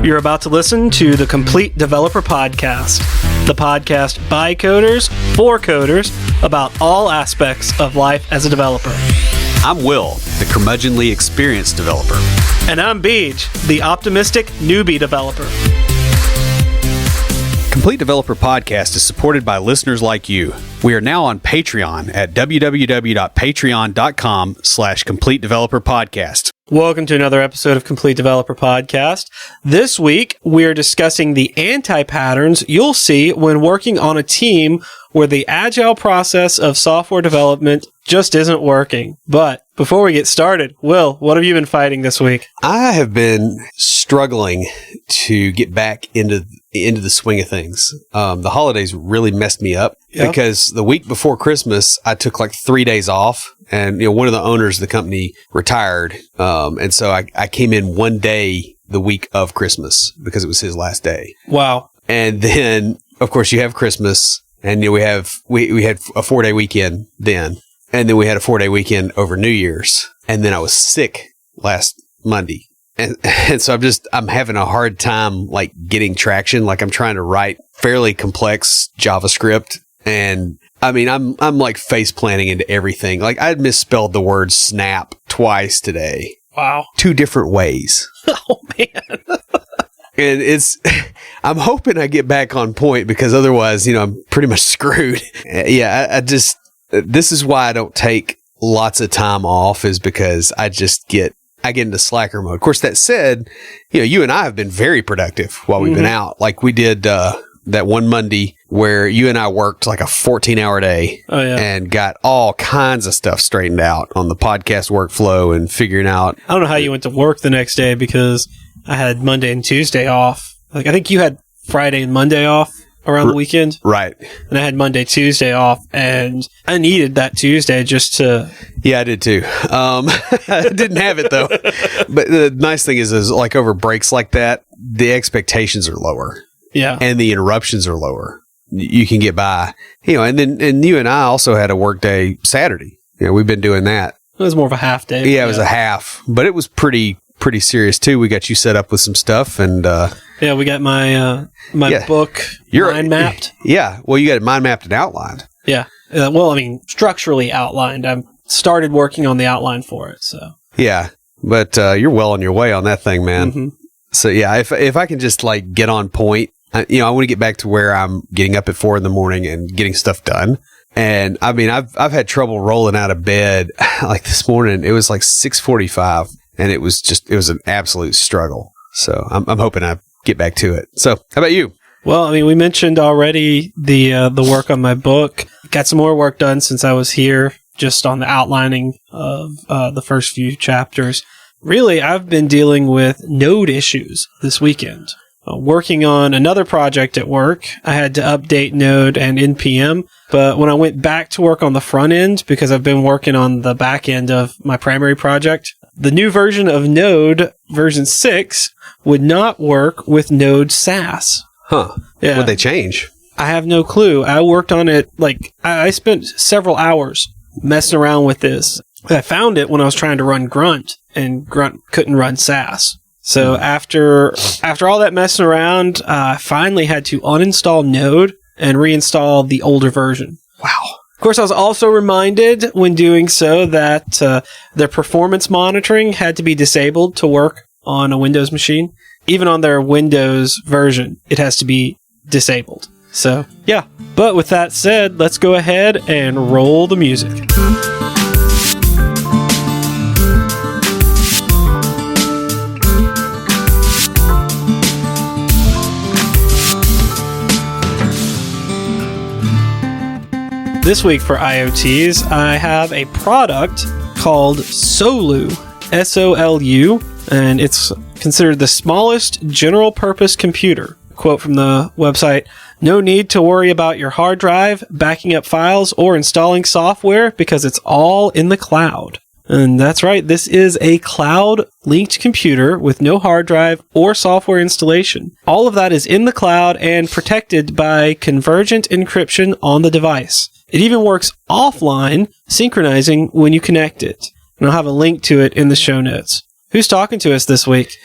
You're about to listen to the Complete Developer Podcast, the podcast by coders, for coders, about all aspects of life as a developer. I'm Will, the curmudgeonly experienced developer. And I'm Beej, the optimistic newbie developer. Complete Developer Podcast is supported by listeners like you. We are now on Patreon at www.patreon.com/Complete Developer Podcast. Welcome to another episode of Complete Developer Podcast. This week, we are discussing the anti-patterns you'll see when working on a team where the agile process of software development just isn't working. But before we get started, Will, what have you been fighting this week? I have been struggling to get back into the swing of things. The holidays really messed me up because the week before Christmas, I took like 3 days off. And, one of the owners of the company retired. And so I came in one day the week of Christmas because it was his last day. Wow. And then, of course, you have Christmas and we had a 4-day weekend then. And then we had a 4-day weekend over New Year's. And then I was sick last Monday. And so I'm having a hard time like getting traction. Like I'm trying to write fairly complex JavaScript. And I mean, I'm like face planting into everything. Like I misspelled the word snap twice today. Wow. 2 different ways. Oh man. And I'm hoping I get back on point because otherwise, I'm pretty much screwed. Yeah. This is why I don't take lots of time off is because I get into slacker mode. Of course, that said, you and I have been very productive while we've been out. Like we did, that one Monday where you and I worked like a 14-hour day and got all kinds of stuff straightened out on the podcast workflow and figuring out. I don't know how you went to work the next day because I had Monday and Tuesday off. Like I think you had Friday and Monday off around the weekend. Right. And I had Monday, Tuesday off and I needed that Tuesday just to... Yeah, I did too. I didn't have it though. But the nice thing is like over breaks like that, the expectations are lower. Yeah. And the interruptions are lower. You can get by, and you and I also had a work day Saturday. We've been doing that. It was more of a half day. Yeah, it was a half, but it was pretty serious too. We got you set up with some stuff and, we got my book mind mapped. Yeah. Well, you got it mind mapped and outlined. Yeah. Structurally outlined. I started working on the outline for it. So yeah, but, you're well on your way on that thing, man. Mm-hmm. So yeah, if I can just like get on point, I want to get back to where I'm getting up at 4 a.m. and getting stuff done. And I mean, I've had trouble rolling out of bed. Like this morning, it was like 6:45, and it was an absolute struggle. So I'm hoping I get back to it. So how about you? Well, we mentioned already the work on my book. Got some more work done since I was here, just on the outlining of the first few chapters. Really, I've been dealing with node issues this weekend. Working on another project at work, I had to update Node and NPM, but when I went back to work on the front end, because I've been working on the back end of my primary project, the new version of Node, version 6, would not work with Node Sass. Huh. Yeah. What'd they change? I have no clue. I worked on it, I spent several hours messing around with this. I found it when I was trying to run Grunt, and Grunt couldn't run Sass. So after all that messing around, I finally had to uninstall Node and reinstall the older version. Wow. Of course, I was also reminded when doing so that their performance monitoring had to be disabled to work on a Windows machine. Even on their Windows version, it has to be disabled. So, yeah. But with that said, let's go ahead and roll the music. This week for IoTs, I have a product called Solu, S-O-L-U, and it's considered the smallest general-purpose computer. Quote from the website, "No need to worry about your hard drive, backing up files, or installing software because it's all in the cloud." And that's right, this is a cloud-linked computer with no hard drive or software installation. All of that is in the cloud and protected by convergent encryption on the device. It even works offline, synchronizing when you connect it. And I'll have a link to it in the show notes. Who's talking to us this week?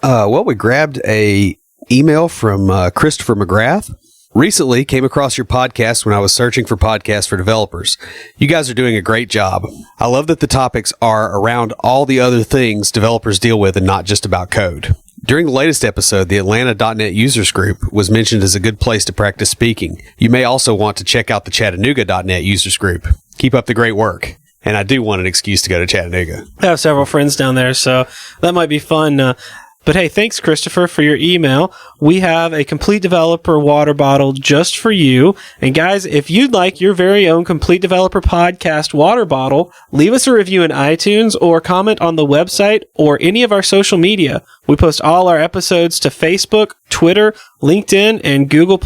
Well, we grabbed a email from Christopher McGrath. Recently came across your podcast when I was searching for podcasts for developers. You guys are doing a great job. I love that the topics are around all the other things developers deal with and not just about code. During the latest episode, the Atlanta.NET Users Group was mentioned as a good place to practice speaking. You may also want to check out the Chattanooga.NET Users Group. Keep up the great work. And I do want an excuse to go to Chattanooga. I have several friends down there, so that might be fun. But hey, thanks, Christopher, for your email. We have a Complete Developer water bottle just for you. And guys, if you'd like your very own Complete Developer podcast water bottle, leave us a review in iTunes or comment on the website or any of our social media. We post all our episodes to Facebook, Twitter, LinkedIn, and Google+.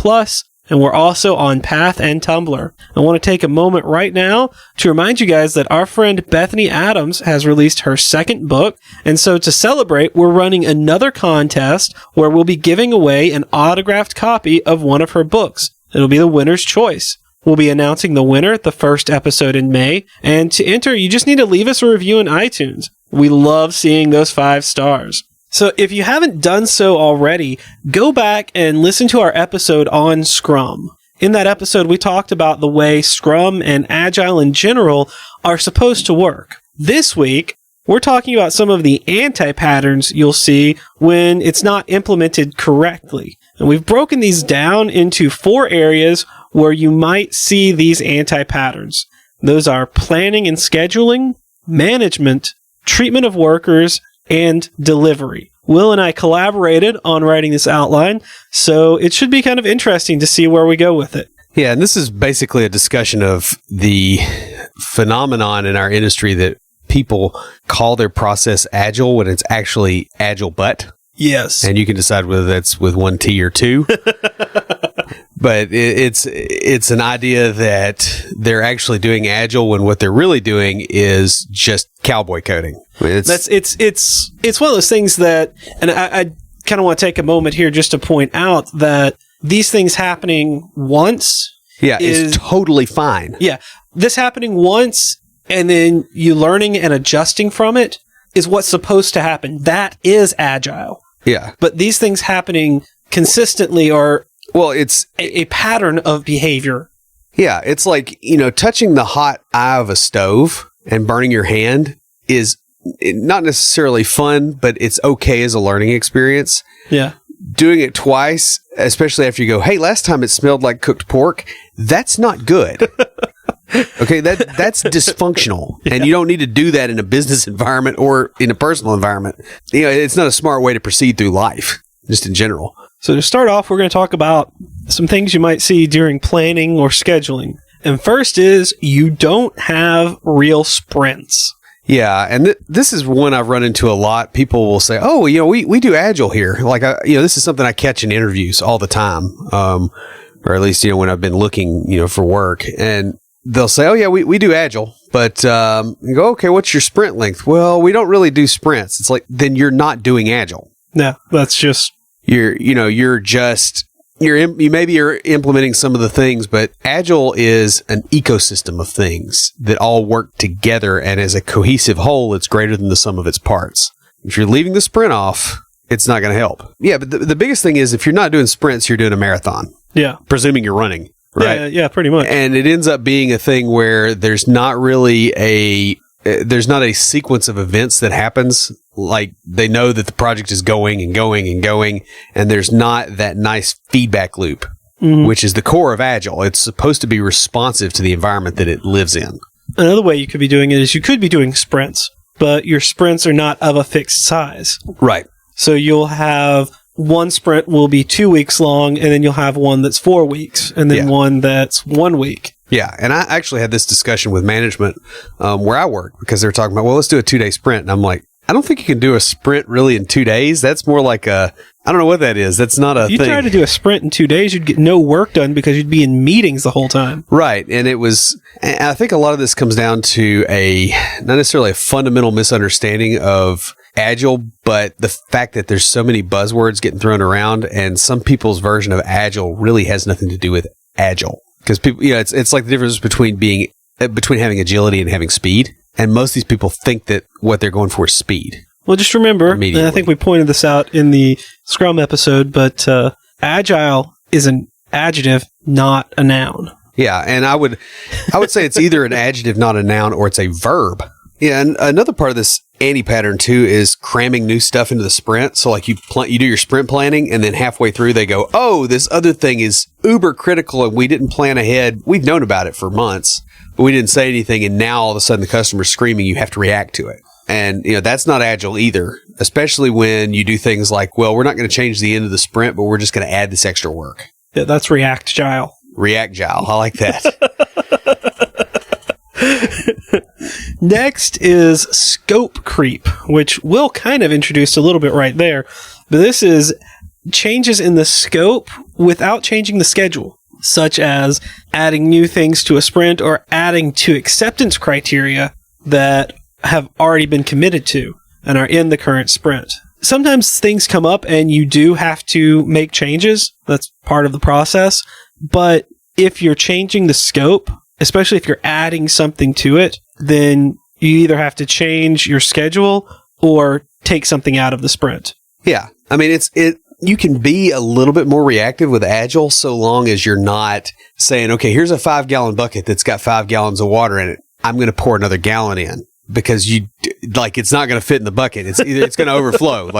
And we're also on Path and Tumblr. I want to take a moment right now to remind you guys that our friend Bethany Adams has released her second book. And so to celebrate, we're running another contest where we'll be giving away an autographed copy of one of her books. It'll be the winner's choice. We'll be announcing the winner the first episode in May. And to enter, you just need to leave us a review in iTunes. We love seeing those 5 stars. So if you haven't done so already, go back and listen to our episode on Scrum. In that episode, we talked about the way Scrum and Agile in general are supposed to work. This week, we're talking about some of the anti-patterns you'll see when it's not implemented correctly. And we've broken these down into 4 areas where you might see these anti-patterns. Those are planning and scheduling, management, treatment of workers, and delivery. Will and I collaborated on writing this outline, so it should be kind of interesting to see where we go with it. Yeah, and this is basically a discussion of the phenomenon in our industry that people call their process agile when it's actually agile but. Yes. And you can decide whether that's with 1 T or 2. But it's an idea that they're actually doing agile when what they're really doing is just cowboy coding. I mean, it's one of those things that, and I kind of want to take a moment here just to point out that these things happening once is totally fine. Yeah. This happening once and then you learning and adjusting from it is what's supposed to happen. That is agile. Yeah. But these things happening consistently are, well, it's a pattern of behavior. Yeah. It's like, touching the hot eye of a stove and burning your hand is not necessarily fun, but it's okay as a learning experience. Yeah. Doing it twice, especially after you go, hey, last time it smelled like cooked pork, that's not good. Okay, that's dysfunctional. Yeah. And you don't need to do that in a business environment or in a personal environment. It's not a smart way to proceed through life, just in general. So to start off, we're going to talk about some things you might see during planning or scheduling. And first is you don't have real sprints. Yeah, and this is one I've run into a lot. People will say, "Oh, we do Agile here." Like, this is something I catch in interviews all the time, or at least when I've been looking, for work, and they'll say, "Oh, yeah, we do Agile," but you go, "Okay, what's your sprint length?" Well, we don't really do sprints. It's like, then you're not doing Agile. No, that's just you're maybe you're implementing some of the things, but Agile is an ecosystem of things that all work together, and as a cohesive whole, it's greater than the sum of its parts. If you're leaving the sprint off, it's not going to help. Yeah, but the biggest thing is if you're not doing sprints, you're doing a marathon. Yeah. Presuming you're running, right? Yeah, pretty much. And it ends up being a thing where there's not really a sequence of events that happens. Like, they know that the project is going and going and going, and there's not that nice feedback loop, which is the core of Agile. It's supposed to be responsive to the environment that it lives in. Another way you could be doing it is you could be doing sprints, but your sprints are not of a fixed size. Right. So you'll have one sprint will be 2 weeks long, and then you'll have one that's 4 weeks, and then one that's 1 week. Yeah, and I actually had this discussion with management where I work, because they're talking about, well, let's do a 2-day sprint. And I'm like, I don't think you can do a sprint really in 2 days. That's more like I don't know what that is. That's not a thing. You try to do a sprint in 2 days, you'd get no work done because you'd be in meetings the whole time. Right. And I think a lot of this comes down to not necessarily a fundamental misunderstanding of Agile, but the fact that there's so many buzzwords getting thrown around, and some people's version of Agile really has nothing to do with Agile. Because people, it's like the difference between having agility and having speed. And most of these people think that what they're going for is speed. Well, just remember, and I think we pointed this out in the Scrum episode, but Agile is an adjective, not a noun. Yeah, and I would say it's either an adjective, not a noun, or it's a verb. Yeah, and another part of this anti-pattern too is cramming new stuff into the sprint. So like you do your sprint planning, and then halfway through they go, "Oh, this other thing is uber critical, and we didn't plan ahead. We've known about it for months, but we didn't say anything, and now all of a sudden the customer's screaming. You have to react to it." And, that's not agile either, especially when you do things like, well, we're not going to change the end of the sprint, but we're just going to add this extra work. Yeah, that's React-Gile. React-Gile. I like that. Next is scope creep, which Will kind of introduced a little bit right there. But this is changes in the scope without changing the schedule, such as adding new things to a sprint or adding to acceptance criteria that have already been committed to and are in the current sprint. Sometimes things come up and you do have to make changes. That's part of the process. But if you're changing the scope, especially if you're adding something to it, then you either have to change your schedule or take something out of the sprint. Yeah. I mean, you can be a little bit more reactive with Agile so long as you're not saying, okay, here's a 5-gallon bucket that's got 5 gallons of water in it. I'm going to pour another gallon in. Because it's not going to fit in the bucket. It's going to overflow.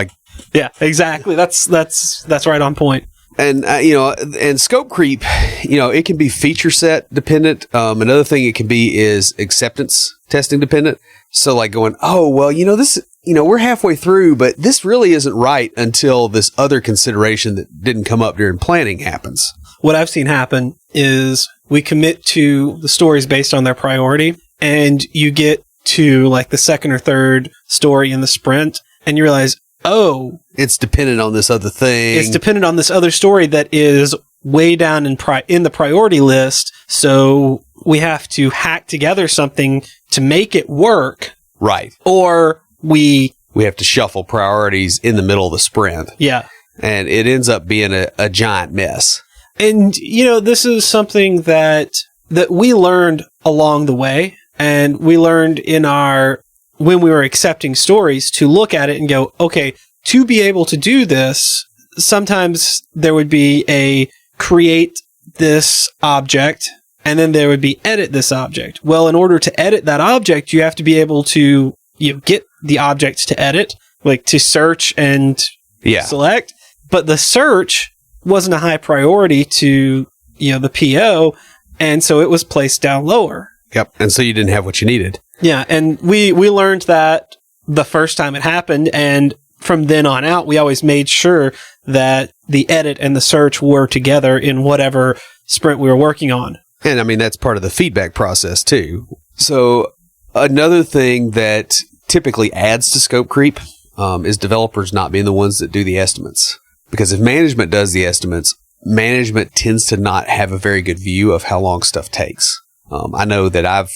Yeah, exactly. That's right on point. And and scope creep, it can be feature set dependent. Another thing it can be is acceptance testing dependent. So like going, oh well, this, we're halfway through, but this really isn't right until this other consideration that didn't come up during planning happens. What I've seen happen is we commit to the stories based on their priority, and you get to like the second or third story in the sprint, and you realize, oh, it's dependent on this other thing. It's dependent on this other story that is way down in the priority list. So we have to hack together something to make it work. Right. Or we have to shuffle priorities in the middle of the sprint. Yeah. And it ends up being a giant mess. And, this is something that we learned along the way. And we learned when we were accepting stories to look at it and go, okay, to be able to do this, sometimes there would be a create this object, and then there would be edit this object. Well, in order to edit that object, you have to be able to get the object to edit, like to search and select. But the search wasn't a high priority to, the PO, and so it was placed down lower. Yep. And so you didn't have what you needed. Yeah. And we learned that the first time it happened. And from then on out, we always made sure that the edit and the search were together in whatever sprint we were working on. And I mean, that's part of the feedback process too. So another thing that typically adds to scope creep is developers not being the ones that do the estimates. Because if management does the estimates, management tends to not have a very good view of how long stuff takes. I know that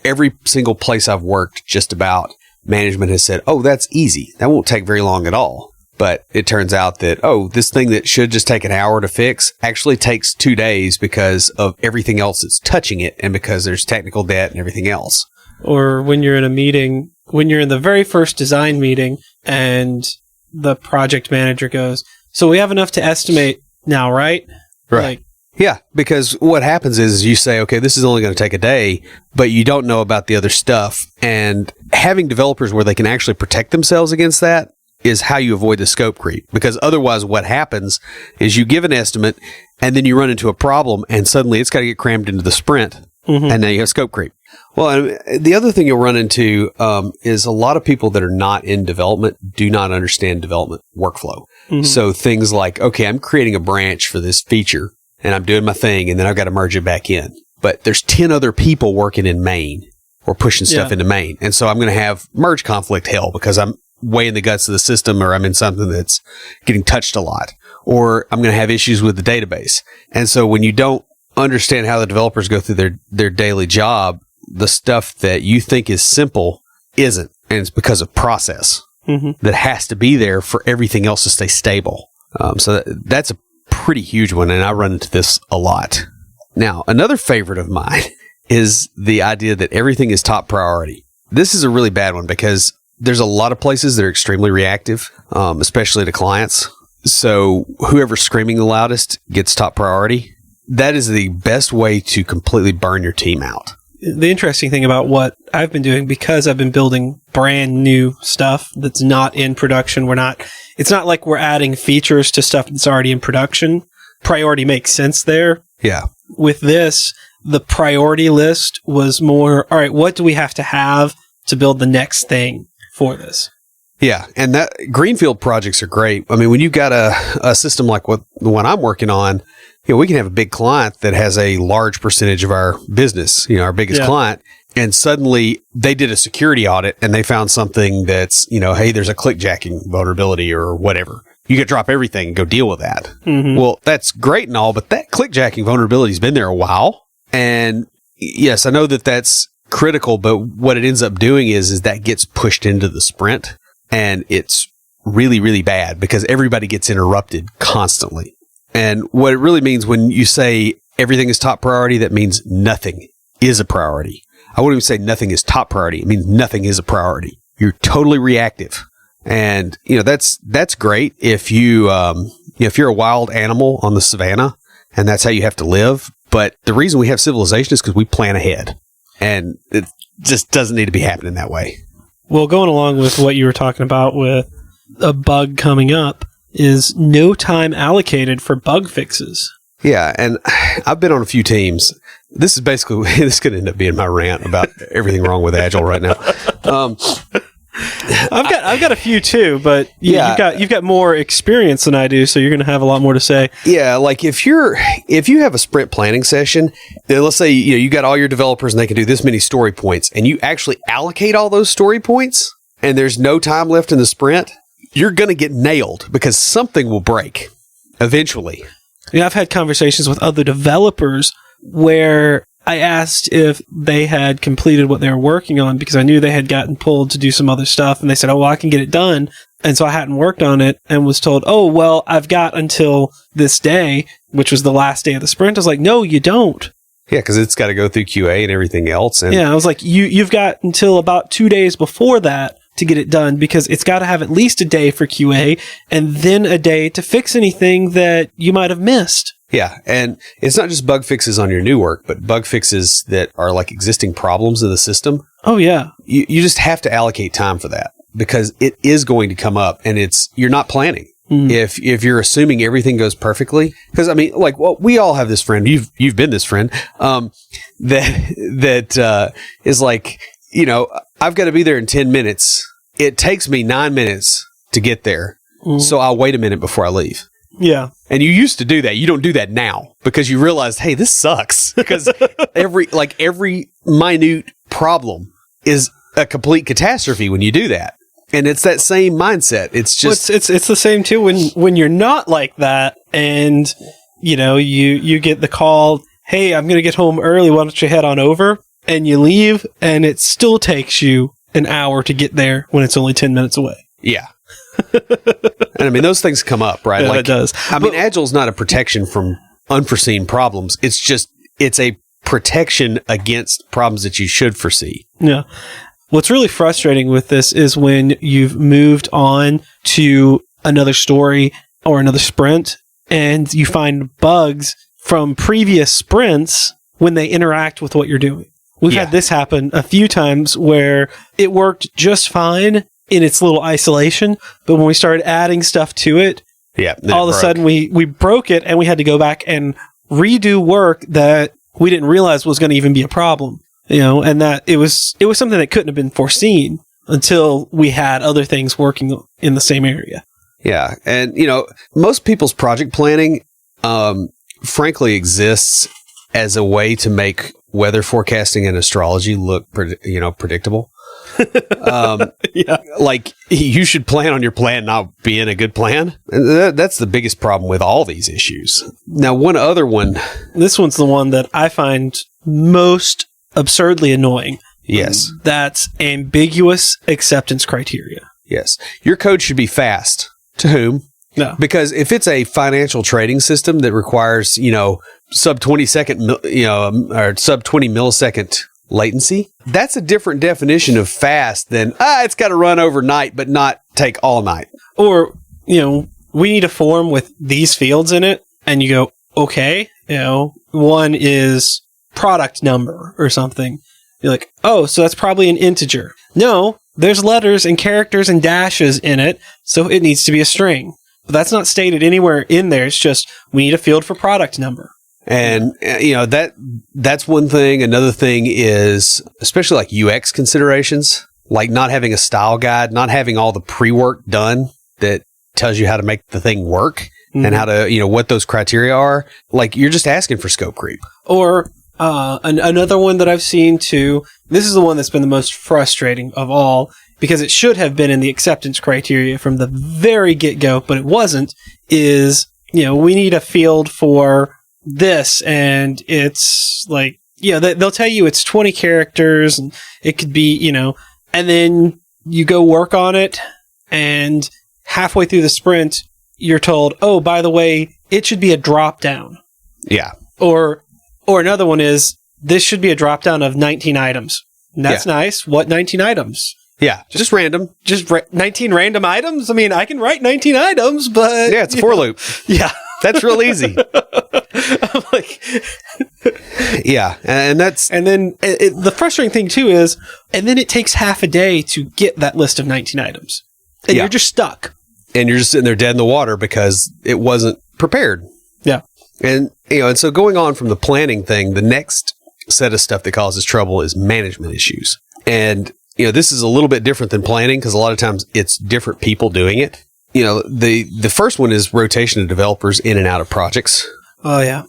every single place I've worked, just about, management has said, oh, that's easy. That won't take very long at all. But it turns out that, this thing that should just take an hour to fix actually takes 2 days because of everything else that's touching it and because there's technical debt and everything else. Or when you're in a meeting, when you're in the very first design meeting and the project manager goes, so we have enough to estimate now, right? Right. Yeah, because what happens is you say, okay, this is only going to take a day, but you don't know about the other stuff. And having developers where they can actually protect themselves against that is how you avoid the scope creep. Because otherwise what happens is you give an estimate and then you run into a problem and suddenly it's got to get crammed into the sprint. Mm-hmm. And now you have scope creep. Well, the other thing you'll run into is a lot of people that are not in development do not understand development workflow. Mm-hmm. So things like, okay, I'm creating a branch for this feature and I'm doing my thing and then I've got to merge it back in. But there's 10 other people working in main or pushing stuff into main. And so I'm going to have merge conflict hell because I'm way in the guts of the system or I'm in something that's getting touched a lot. Or I'm going to have issues with the database. And so when you don't understand how the developers go through their daily job, the stuff that you think is simple isn't. And it's because of process that has to be there for everything else to stay stable. So that's a pretty huge one. And I run into this a lot. Now, another favorite of mine is the idea that everything is top priority. This is a really bad one because there's a lot of places that are extremely reactive, especially to clients. So whoever's screaming the loudest gets top priority. That is the best way to completely burn your team out. The interesting thing about what I've been doing, because I've been building brand new stuff that's not in production, it's not like we're adding features to stuff that's already in production. Priority makes sense there. Yeah. With this, the priority list was more, all right, what do we have to build the next thing for this? Yeah. And that greenfield projects are great. I mean, when you've got a system like the one I'm working on, we can have a big client that has a large percentage of our business, our biggest client. And suddenly they did a security audit and they found something that's, hey, there's a clickjacking vulnerability or whatever. You could drop everything and go deal with that. Mm-hmm. Well, that's great and all, but that clickjacking vulnerability has been there a while. And yes, I know that that's critical, but what it ends up doing is that gets pushed into the sprint, and it's really, really bad because everybody gets interrupted constantly. And what it really means when you say everything is top priority, that means nothing is a priority. I wouldn't even say nothing is top priority. It means nothing is a priority. You're totally reactive. And, that's great if if you're a wild animal on the savannah and that's how you have to live. But the reason we have civilization is because we plan ahead, and it just doesn't need to be happening that way. Well, going along with what you were talking about with a bug coming up is no time allocated for bug fixes. Yeah. And I've been on a few teams. This is basically, this could end up being my rant about everything wrong with Agile right now. I've got a few too, but you've got more experience than I do, so you're going to have a lot more to say. Yeah, like if you have a sprint planning session, let's say you got all your developers and they can do this many story points, and you actually allocate all those story points, and there's no time left in the sprint, you're going to get nailed because something will break eventually. I've had conversations with other developers where I asked if they had completed what they were working on because I knew they had gotten pulled to do some other stuff. And they said, I can get it done. And so I hadn't worked on it and was told, I've got until this day, which was the last day of the sprint. I was like, no, you don't. Yeah, because it's got to go through QA and everything else. And I was like, you've got until about 2 days before that to get it done because it's got to have at least a day for QA and then a day to fix anything that you might have missed. Yeah, and it's not just bug fixes on your new work, but bug fixes that are like existing problems in the system. Oh, yeah. You just have to allocate time for that because it is going to come up, and you're not planning. Mm. If you're assuming everything goes perfectly, because I mean, we all have this friend. You've been this friend that is like, I've got to be there in 10 minutes. It takes me 9 minutes to get there, so I'll wait a minute before I leave. Yeah. And you used to do that. You don't do that now because you realized, hey, this sucks. Because every minute problem is a complete catastrophe when you do that. And it's that same mindset. It's just it's the same too when you're not like that and you get the call, hey, I'm going to get home early, why don't you head on over? And you leave and it still takes you an hour to get there when it's only 10 minutes away. Yeah. And I mean, those things come up, right? Yeah, it does. Agile's not a protection from unforeseen problems. It's a protection against problems that you should foresee. Yeah. What's really frustrating with this is when you've moved on to another story or another sprint and you find bugs from previous sprints when they interact with what you're doing. We've had this happen a few times where it worked just fine in its little isolation, but when we started adding stuff to it, all of a sudden we broke it and we had to go back and redo work that we didn't realize was going to even be a problem. And that it was something that couldn't have been foreseen until we had other things working in the same area. Yeah. And, most people's project planning, frankly, exists as a way to make weather forecasting and astrology look, predictable. Like you should plan on your plan not being a good plan. And that's the biggest problem with all these issues. Now, one other one. This one's the one that I find most absurdly annoying. Yes. That's ambiguous acceptance criteria. Yes. Your code should be fast. To whom? No. Because if it's a financial trading system that requires, sub 20 second, or sub 20 millisecond latency. That's a different definition of fast than, it's got to run overnight, but not take all night. Or, we need a form with these fields in it, and you go, okay, one is product number or something. You're like, oh, so that's probably an integer. No, there's letters and characters and dashes in it, so it needs to be a string. But that's not stated anywhere in there. It's just, we need a field for product number. And, that's one thing. Another thing is, especially like UX considerations, like not having a style guide, not having all the pre-work done that tells you how to make the thing work and how to, what those criteria are. Like, you're just asking for scope creep. Or another one that I've seen too, this is the one that's been the most frustrating of all, because it should have been in the acceptance criteria from the very get-go, but it wasn't, is, we need a field for this, and it's like, they'll tell you it's 20 characters, and it could be, and then you go work on it, and halfway through the sprint, you're told, oh, by the way, it should be a drop-down. Yeah. Or another one is, this should be a drop-down of 19 items. And that's nice. What 19 items? Yeah, just random. Just 19 random items? I mean, I can write 19 items, but... Yeah, it's a for loop. Yeah. That's real easy. I'm like... Yeah, and that's... And then the frustrating thing, too, is... And then it takes half a day to get that list of 19 items. And you're just stuck. And you're just sitting there dead in the water because it wasn't prepared. Yeah. And, and so going on from the planning thing, the next set of stuff that causes trouble is management issues. And... this is a little bit different than planning because a lot of times it's different people doing it. The first one is rotation of developers in and out of projects. Oh, yeah.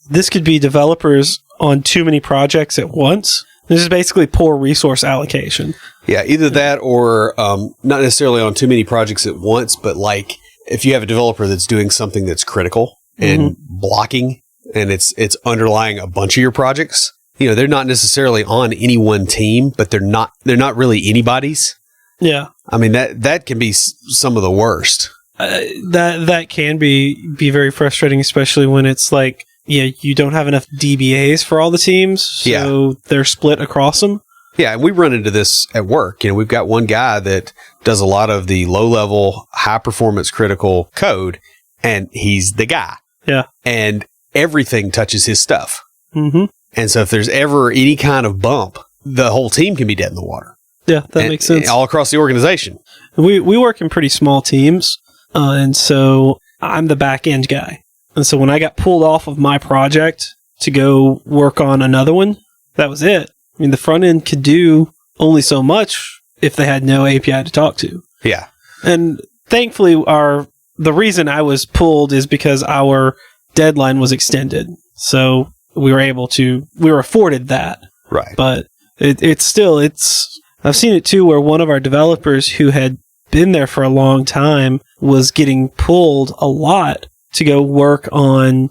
This could be developers on too many projects at once. This is basically poor resource allocation. Yeah, either that or not necessarily on too many projects at once, but like if you have a developer that's doing something that's critical and blocking and it's underlying a bunch of your projects. They're not necessarily on any one team, but they're not really anybody's. Yeah. I mean, that can be some of the worst. That can be very frustrating, especially when it's like, you don't have enough DBAs for all the teams, so they're split across them. Yeah, and we run into this at work. We've got one guy that does a lot of the low-level, high-performance critical code, and he's the guy. Yeah. And everything touches his stuff. Mm-hmm. And so if there's ever any kind of bump, the whole team can be dead in the water. Yeah, that makes sense. All across the organization. We work in pretty small teams, and so I'm the back-end guy. And so when I got pulled off of my project to go work on another one, that was it. I mean, the front end could do only so much if they had no API to talk to. Yeah. And thankfully, the reason I was pulled is because our deadline was extended. So we were afforded that. Right. But I've seen it too where one of our developers who had been there for a long time was getting pulled a lot to go work on,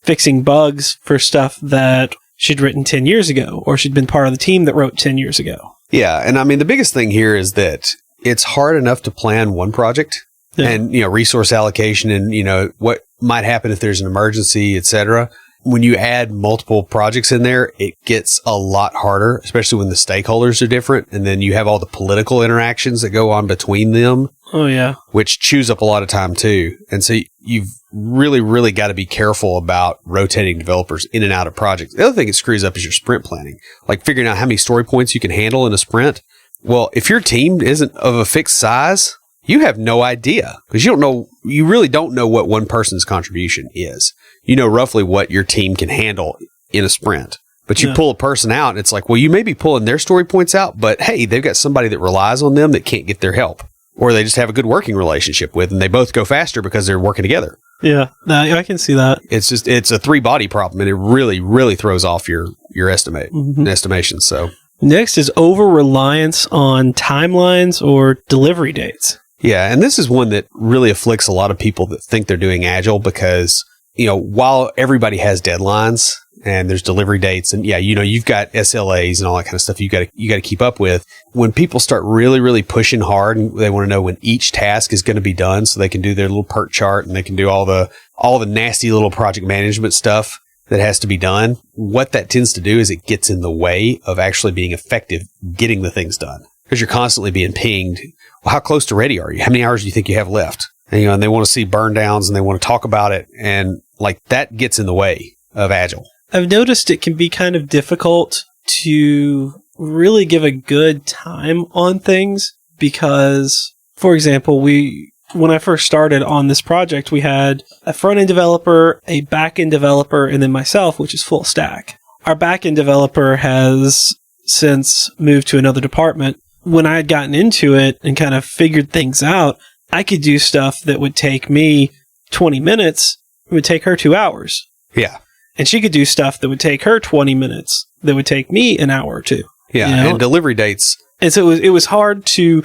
fixing bugs for stuff that she'd written 10 years ago, or she'd been part of the team that wrote 10 years ago. Yeah. And I mean, the biggest thing here is that it's hard enough to plan one project and, resource allocation and, what might happen if there's an emergency, et cetera. When you add multiple projects in there, it gets a lot harder, especially when the stakeholders are different. And then you have all the political interactions that go on between them. Oh, yeah. Which chews up a lot of time, too. And so you've really, really got to be careful about rotating developers in and out of projects. The other thing it screws up is your sprint planning, like figuring out how many story points you can handle in a sprint. Well, if your team isn't of a fixed size, you have no idea because you really don't know what one person's contribution is. You know roughly what your team can handle in a sprint. But you pull a person out, and it's like, well, you may be pulling their story points out, but hey, they've got somebody that relies on them that can't get their help. Or they just have a good working relationship with, and they both go faster because they're working together. Yeah, I can see that. It's a three-body problem, and it really, really throws off your estimation. So next is over-reliance on timelines or delivery dates. Yeah, and this is one that really afflicts a lot of people that think they're doing Agile because, while everybody has deadlines and there's delivery dates and you've got SLAs and all that kind of stuff you got to keep up with. When people start really, really pushing hard and they want to know when each task is going to be done so they can do their little PERT chart and they can do all the nasty little project management stuff, that has to be done, what that tends to do is it gets in the way of actually being effective getting the things done. Because you're constantly being pinged. Well, how close to ready are you? How many hours do you think you have left? And, and they want to see burn downs and they want to talk about it. And like that gets in the way of Agile. I've noticed it can be kind of difficult to really give a good time on things because, for example, when I first started on this project, we had a front-end developer, a back-end developer, and then myself, which is full stack. Our back-end developer has since moved to another department. When I had gotten into it and kind of figured things out, I could do stuff that would take me 20 minutes. It would take her 2 hours. Yeah. And she could do stuff that would take her 20 minutes that would take me an hour or two. Yeah, and delivery dates. And so it was hard to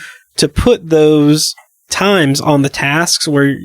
put those times on the tasks where,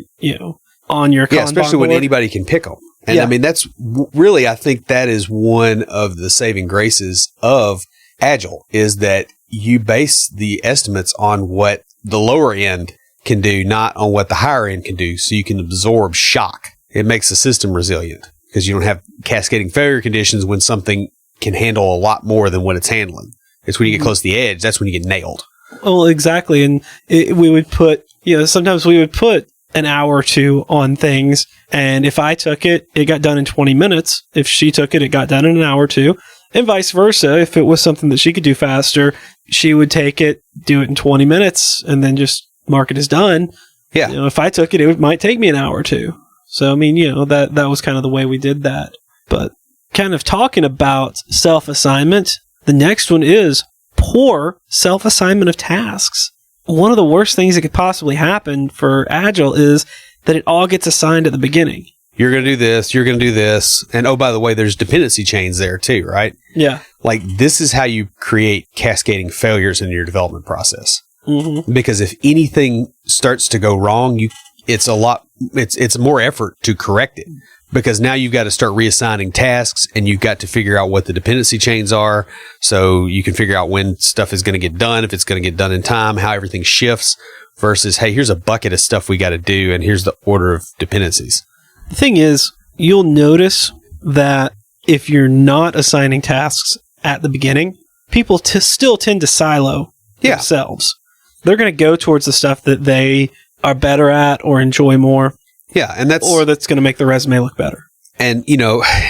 on your Kanban especially board. When anybody can pick them. And I mean, that's really, I think that is one of the saving graces of Agile is that you base the estimates on what the lower end can do, not on what the higher end can do. So you can absorb shock. It makes the system resilient because you don't have cascading failure conditions when something can handle a lot more than what it's handling. It's when you get close to the edge, that's when you get nailed. Well, exactly. And we would put, sometimes we would put an hour or two on things. And if I took it, it got done in 20 minutes. If she took it, it got done in an hour or two. And vice versa. If it was something that she could do faster, she would take it, do it in 20 minutes, and then just mark it as done. Yeah. If I took it, it might take me an hour or two. So, I mean, that was kind of the way we did that. But kind of talking about self-assignment, the next one is poor self-assignment of tasks. One of the worst things that could possibly happen for Agile is that it all gets assigned at the beginning. You're going to do this, you're going to do this. And oh, by the way, there's dependency chains there too, right? Yeah. Like this is how you create cascading failures in your development process. Mm-hmm. Because if anything starts to go wrong, it's more effort to correct it. Because now you've got to start reassigning tasks and you've got to figure out what the dependency chains are so you can figure out when stuff is going to get done, if it's going to get done in time, how everything shifts versus, hey, here's a bucket of stuff we got to do and here's the order of dependencies. The thing is, you'll notice that if you're not assigning tasks at the beginning, people still tend to silo themselves. They're going to go towards the stuff that they are better at or enjoy more. Yeah, and that's going to make the resume look better. And,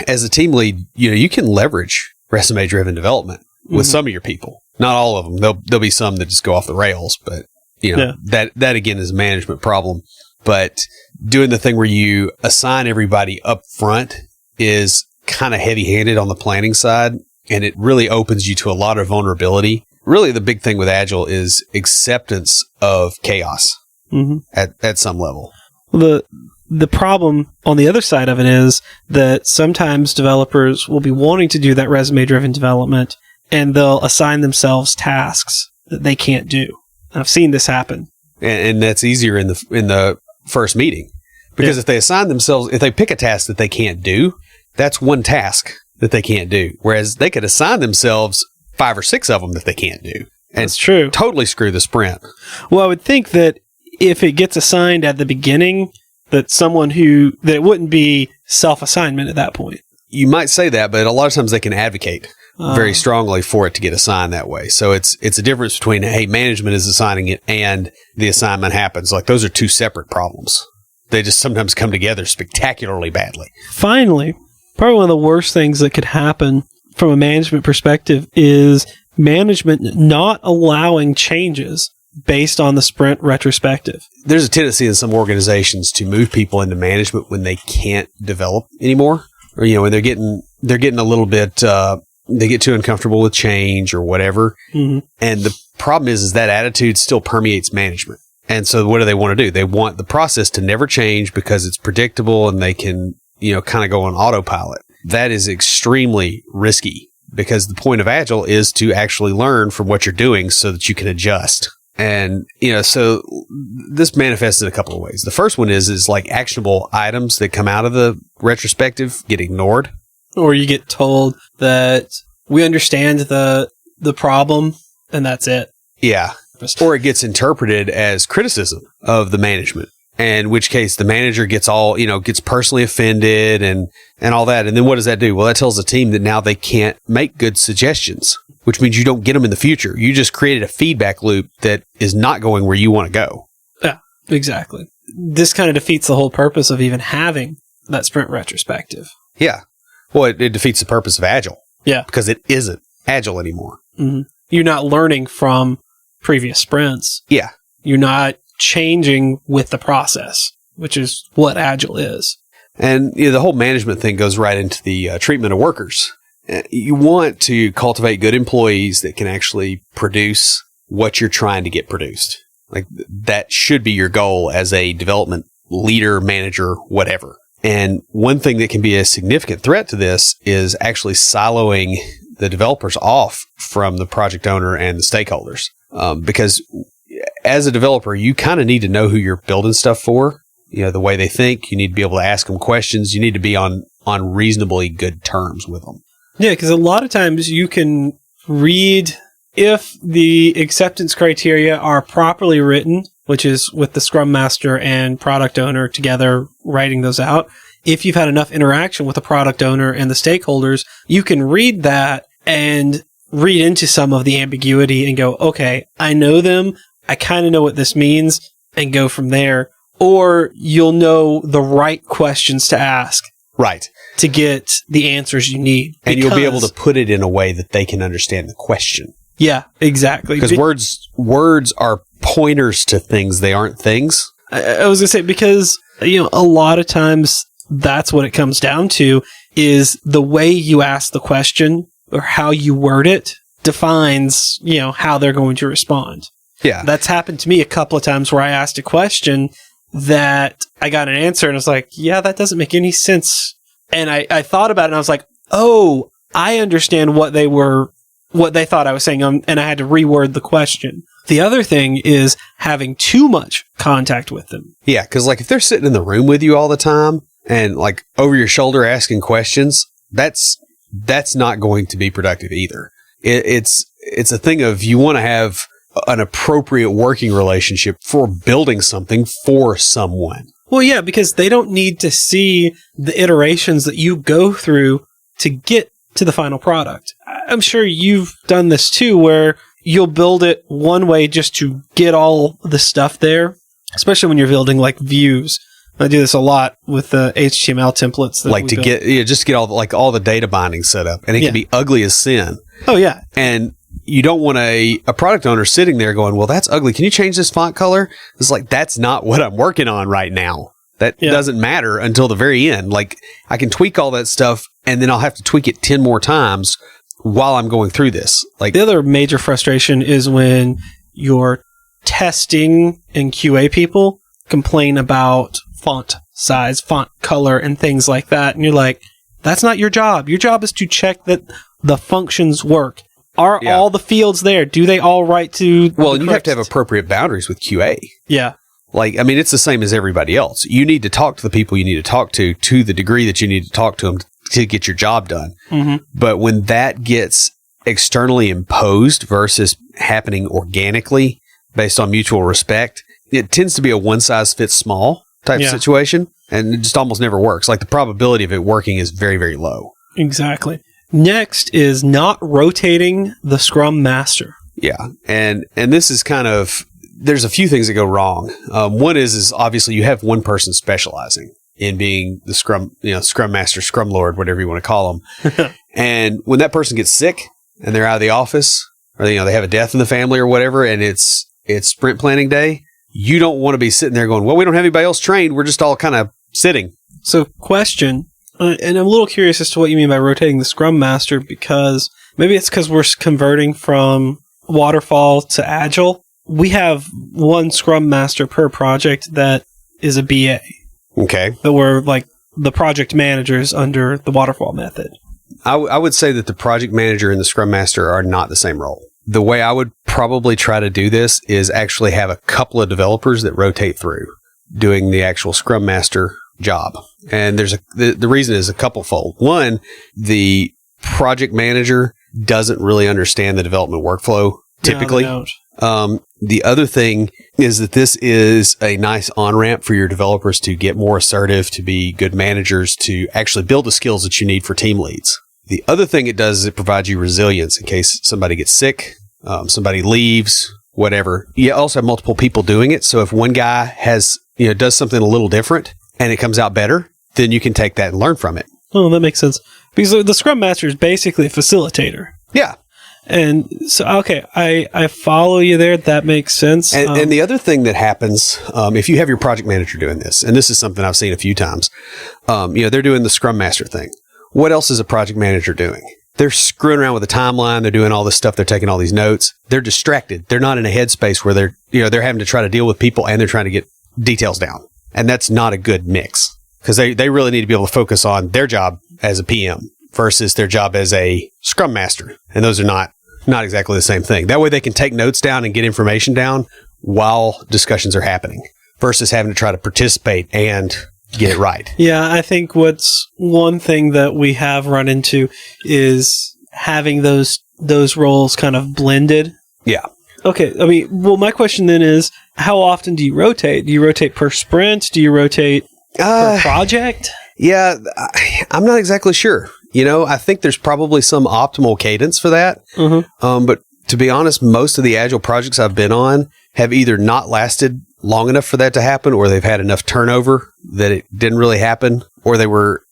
as a team lead, you can leverage resume-driven development with some of your people. Not all of them. There'll be some that just go off the rails, but, that again is a management problem. But doing the thing where you assign everybody up front is kind of heavy-handed on the planning side, and it really opens you to a lot of vulnerability. Really, the big thing with Agile is acceptance of chaos at some level. The problem on the other side of it is that sometimes developers will be wanting to do that resume-driven development, and they'll assign themselves tasks that they can't do. I've seen this happen, and that's easier in the first meeting because if they pick a task that they can't do, that's one task that they can't do. Whereas they could assign themselves 5 or 6 of them that they can't do. And that's true. Totally screw the sprint. Well, I would think that if it gets assigned at the beginning, that it wouldn't be self-assignment at that point. You might say that, but a lot of times they can advocate very strongly for it to get assigned that way. So it's a difference between, hey, management is assigning it and the assignment happens. Like those are two separate problems. They just sometimes come together spectacularly badly. Finally, probably one of the worst things that could happen from a management perspective is management not allowing changes based on the sprint retrospective. There's a tendency in some organizations to move people into management when they can't develop anymore, or when they're getting a little bit they get too uncomfortable with change or whatever. Mm-hmm. And the problem is that attitude still permeates management. And so what do they want to do? They want the process to never change because it's predictable and they can kind of go on autopilot. That is extremely risky because the point of Agile is to actually learn from what you're doing so that you can adjust. And, so this manifests in a couple of ways. The first one is like actionable items that come out of the retrospective get ignored. Or you get told that we understand the problem and that's it. Yeah. Or it gets interpreted as criticism of the management. in which case the manager gets personally offended and all that. And then what does that do? Well, that tells the team that now they can't make good suggestions, which means you don't get them in the future. You just created a feedback loop that is not going where you want to go. Yeah, exactly. This kind of defeats the whole purpose of even having that sprint retrospective. Yeah. Well, it defeats the purpose of Agile. Yeah. Because it isn't Agile anymore. Mm-hmm. You're not learning from previous sprints. Yeah. You're not changing with the process, which is what Agile is. And the whole management thing goes right into the treatment of workers. You want to cultivate good employees that can actually produce what you're trying to get produced. Like that should be your goal as a development leader, manager, whatever. And one thing that can be a significant threat to this is actually siloing the developers off from the project owner and the stakeholders. Because as a developer, you kind of need to know who you're building stuff for. The way they think. You need to be able to ask them questions. You need to be on reasonably good terms with them. Yeah, because a lot of times you can read if the acceptance criteria are properly written, which is with the Scrum Master and product owner together writing those out. If you've had enough interaction with the product owner and the stakeholders, you can read that and read into some of the ambiguity and go, okay, I know them. I kind of know what this means, and go from there. Or you'll know the right questions to ask. Right. To get the answers you need. And you'll be able to put it in a way that they can understand the question. Yeah, exactly. Because words are pointers to things. They aren't things. I was going to say, because, a lot of times that's what it comes down to is the way you ask the question or how you word it defines, how they're going to respond. Yeah. That's happened to me a couple of times where I asked a question that I got an answer and I was like, yeah, that doesn't make any sense. And I thought about it and I was like, oh, I understand what they thought I was saying. And I had to reword the question. The other thing is having too much contact with them. Yeah. Because if they're sitting in the room with you all the time and over your shoulder asking questions, that's not going to be productive either. It's a thing of you want to have an appropriate working relationship for building something for someone. Well, yeah, because they don't need to see the iterations that you go through to get to the final product. I'm sure you've done this too, where you'll build it one way just to get all the stuff there, especially when you're building views. I do this a lot with the HTML templates. Just to get all the data binding set up, and it can be ugly as sin. Oh yeah, and you don't want a product owner sitting there going, well, that's ugly. Can you change this font color? It's that's not what I'm working on right now. That doesn't matter until the very end. I can tweak all that stuff, and then I'll have to tweak it 10 more times while I'm going through this. The other major frustration is when your testing and QA people complain about font size, font color, and things like that. And you're like, that's not your job. Your job is to check that the functions work. Are all the fields there? Do they all write to... Well, and you have to have appropriate boundaries with QA. Yeah. It's the same as everybody else. You need to talk to the people you need to talk to the degree that you need to talk to them to get your job done. Mm-hmm. But when that gets externally imposed versus happening organically based on mutual respect, it tends to be a one-size-fits-small type of situation, and it just almost never works. The probability of it working is very, very low. Exactly. Next is not rotating the Scrum Master. Yeah. And this is there's a few things that go wrong. One is obviously you have one person specializing in being the Scrum Master, Scrum Lord, whatever you want to call them. And when that person gets sick and they're out of the office, or they have a death in the family or whatever, and it's sprint planning day, you don't want to be sitting there going, well, we don't have anybody else trained. We're just all kind of sitting. So question, and I'm a little curious as to what you mean by rotating the Scrum Master, because maybe it's because we're converting from waterfall to Agile. We have one Scrum Master per project that is a BA. Okay. That we're the project managers under the waterfall method. I would say that the project manager and the Scrum Master are not the same role. The way I would probably try to do this is actually have a couple of developers that rotate through doing the actual Scrum Master job. And the reason is a couple-fold. One, the project manager doesn't really understand the development workflow typically. No, The other thing is that this is a nice on-ramp for your developers to get more assertive, to be good managers, to actually build the skills that you need for team leads. The other thing it does is it provides you resilience in case somebody gets sick, somebody leaves, whatever. You also have multiple people doing it. So if one guy does something a little different and it comes out better, then you can take that and learn from it. Oh, that makes sense. Because the Scrum Master is basically a facilitator. Yeah. And so, okay, I follow you there. That makes sense. And the other thing that happens, if you have your project manager doing this, and this is something I've seen a few times, they're doing the Scrum Master thing. What else is a project manager doing? They're screwing around with the timeline. They're doing all this stuff. They're taking all these notes. They're distracted. They're not in a headspace where they're having to try to deal with people and they're trying to get details down. And that's not a good mix because they really need to be able to focus on their job as a PM versus their job as a Scrum Master. And those are not exactly the same thing. That way they can take notes down and get information down while discussions are happening versus having to try to participate and get it right. Yeah, I think what's one thing that we have run into is having those roles kind of blended. Yeah. Okay. I mean, well, my question then is, how often do you rotate? Do you rotate per sprint? Do you rotate per project? Yeah, I'm not exactly sure. I think there's probably some optimal cadence for that. Mm-hmm. But to be honest, most of the Agile projects I've been on have either not lasted long enough for that to happen, or they've had enough turnover that it didn't really happen, or there were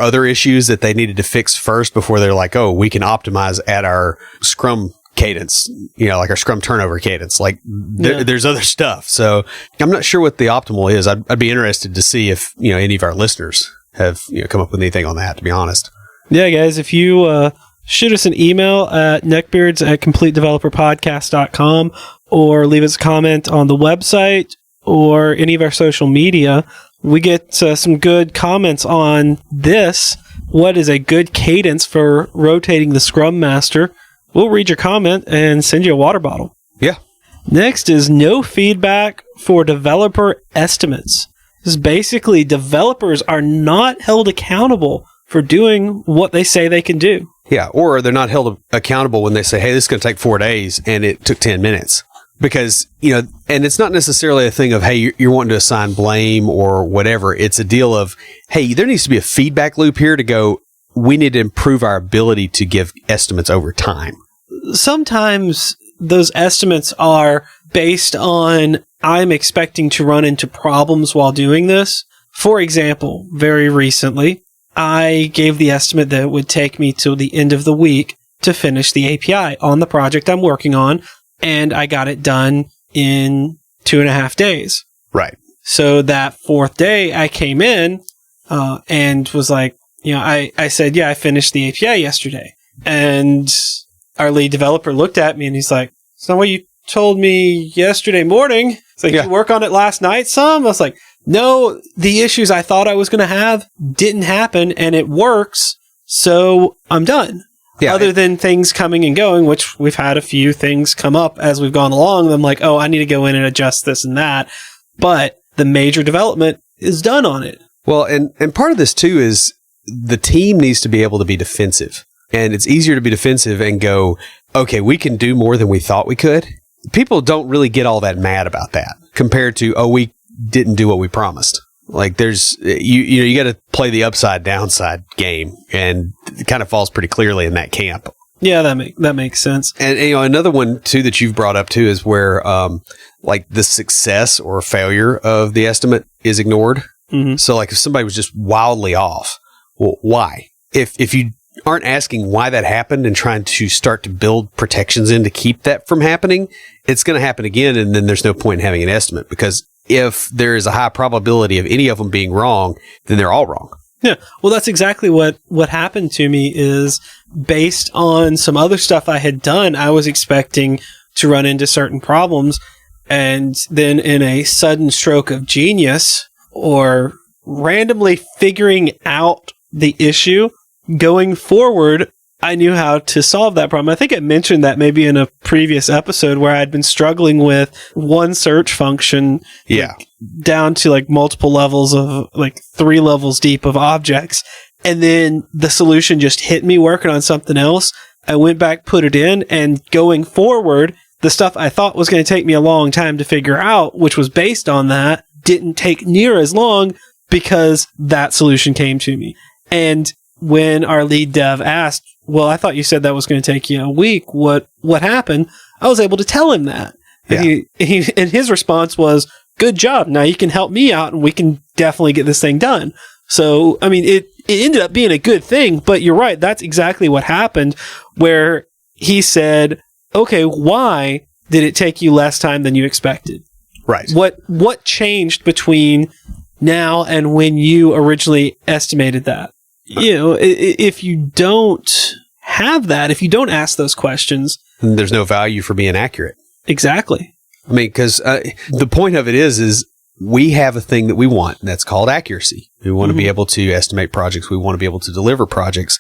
other issues that they needed to fix first before they're like, oh, we can optimize at our Scrum cadence, like our Scrum turnover cadence. Like there's other stuff. So I'm not sure what the optimal is. I'd be interested to see if, any of our listeners have come up with anything on that, to be honest. Yeah, guys, if you shoot us an email at neckbeards@completedeveloperpodcast.com or leave us a comment on the website or any of our social media, we get some good comments on this. What is a good cadence for rotating the Scrum Master? We'll read your comment and send you a water bottle. Yeah. Next is no feedback for developer estimates. This is basically developers are not held accountable for doing what they say they can do. Yeah, or they're not held accountable when they say, hey, this is going to take 4 days and it took 10 minutes. Because, and it's not necessarily a thing of, hey, you're wanting to assign blame or whatever. It's a deal of, hey, there needs to be a feedback loop here to go, we need to improve our ability to give estimates over time. Sometimes those estimates are based on, I'm expecting to run into problems while doing this. For example, very recently, I gave the estimate that it would take me till the end of the week to finish the API on the project I'm working on, and I got it done in 2.5 days. Right. So that fourth day, I came in and was like, I said, yeah, I finished the API yesterday. And our lead developer looked at me and he's like, it's not what you told me yesterday morning. It's like, you work on it last night some? I was like, no, the issues I thought I was going to have didn't happen and it works. So I'm done. Yeah, other than things coming and going, which we've had a few things come up as we've gone along. I'm like, oh, I need to go in and adjust this and that. But the major development is done on it. Well, and part of this too is the team needs to be able to be defensive. And it's easier to be defensive and go, okay, we can do more than we thought we could. People don't really get all that mad about that compared to, oh, we didn't do what we promised. Like there's, you got to play the upside downside game, and it kind of falls pretty clearly in that camp. Yeah, that makes sense. And another one too that you've brought up too is where like the success or failure of the estimate is ignored. Mm-hmm. So like if somebody was just wildly off, well, why? If you aren't asking why that happened and trying to start to build protections in to keep that from happening, it's going to happen again, and then there's no point in having an estimate, because if there is a high probability of any of them being wrong, then they're all wrong. Yeah. Well, that's exactly what happened to me is based on some other stuff I had done. I was expecting to run into certain problems, and then in a sudden stroke of genius or randomly figuring out the issue, going forward, I knew how to solve that problem. I think I mentioned that maybe in a previous episode where I'd been struggling with one search function down to like multiple levels of like 3 levels deep of objects. And then the solution just hit me working on something else. I went back, put it in, and going forward, the stuff I thought was going to take me a long time to figure out, which was based on that, didn't take near as long because that solution came to me. And when our lead dev asked, well, I thought you said that was going to take you a week. What happened? I was able to tell him that. Yeah. And his response was, good job. Now you can help me out and we can definitely get this thing done. So, I mean, it ended up being a good thing, but you're right. That's exactly what happened, where he said, okay, why did it take you less time than you expected? Right. What changed between now and when you originally estimated that? You know, if you don't have that, if you don't ask those questions, there's no value for being accurate. Exactly. I mean, because the point of it is we have a thing that we want, and that's called accuracy. We want to be able to estimate projects. We want to be able to deliver projects.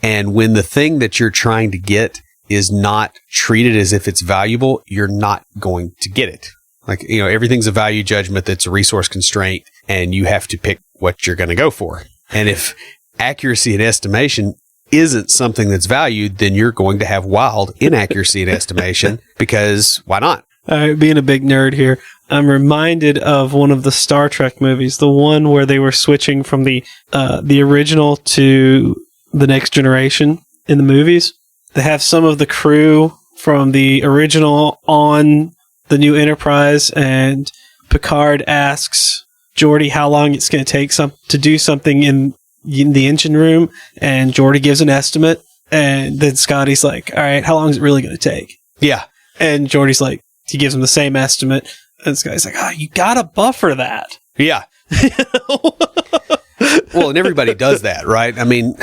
And when the thing that you're trying to get is not treated as if it's valuable, you're not going to get it. Like, you know, everything's a value judgment that's a resource constraint, and you have to pick what you're going to go for. And if accuracy and estimation isn't something that's valued, then you're going to have wild inaccuracy in estimation, because why not? Being a big nerd here, I'm reminded of one of the Star Trek movies, the one where they were switching from the original to the Next Generation in the movies. They have some of the crew from the original on the new Enterprise, and Picard asks Geordi how long it's going to take to do something in the engine room, and Geordi gives an estimate, and then Scotty's like, all right, how long is it really going to take? Yeah. And Geordi's like, he gives him the same estimate, and this guy's like, you gotta buffer that. Yeah. Well, and everybody does that, right? I mean,